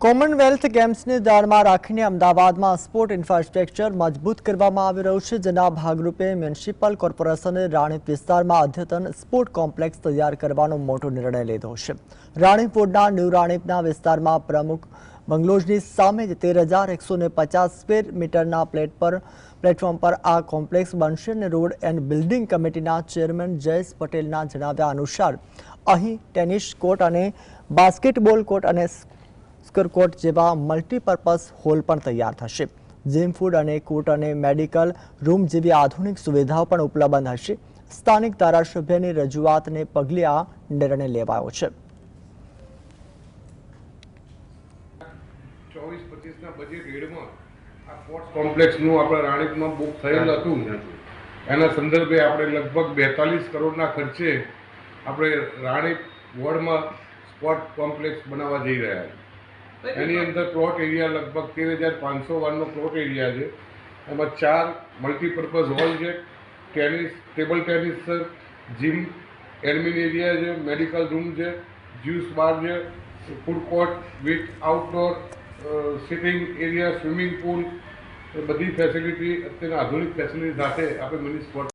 Commonwealth ગેમ્સને ધ્યાનમાં રાખીને અમદાવાદમાં સ્પોર્ટ ઇન્ફ્રાસ્ટ્રક્ચર મજબૂત કરવામાં આવી રહ્યું છે, જેના ભાગરૂપે મ્યુનિસિપલ કોર્પોરેશને રાણીપ વિસ્તારમાં અદ્યતન સ્પોર્ટ કોમ્પ્લેક્સ તૈયાર કરવાનો મોટો નિર્ણય લીધો છે। રાણીપોડના ન્યૂ રાણીપના વિસ્તારમાં પ્રમુખ બંગલોઝની સામે 13,150 સ્ક્વેર મીટરના પ્લેટફોર્મ પર આ કોમ્પ્લેક્સ બનશે અને રોડ એન્ડ બિલ્ડિંગ કમિટીના ચેરમેન જયેશ પટેલના જણાવ્યા અનુસાર અહીં ટેનિસ કોર્ટ અને બાસ્કેટબોલ કોર્ટ અને કોર્ટ જેવા મલ્ટીપર્પઝ હોલ પણ તૈયાર થશે। જીમ, ફૂડ અને કોર્ટ અને મેડિકલ રૂમ જેવી આધુનિક સુવિધાઓ પણ ઉપલબ્ધ હશે। સ્થાનિક ધારાસભ્યની રજૂઆતને પગલે આ નિર્ણય લેવાયો છે। 24-25ના બજેટ હેડમાં આ સ્પોર્ટ્સ કોમ્પ્લેક્સનું આપણે રાણીપમાં બુક થયેલ હતું। એના સંદર્ભે આપણે લગભગ 42 કરોડના ખર્ચે આપણે રાણીપ વોર્ડમાં સ્પોર્ટ કોમ્પ્લેક્સ બનાવવા જઈ રહ્યા છીએ। એની અંદર પ્લોટ એરિયા લગભગ 13,500 પ્લોટ એરિયા છે। એમાં 4 મલ્ટીપર્પઝ હોલ છે, ટેબલ ટેનિસ છે, જીમ, એડમિન એરિયા છે, મેડિકલ રૂમ છે, જ્યુસ બાર છે, food court with outdoor sitting area, swimming pool, બધી ફેસિલિટી અત્યારે આધુનિક ફેસિલિટી સાથે આપણે મિની સ્પોર્ટ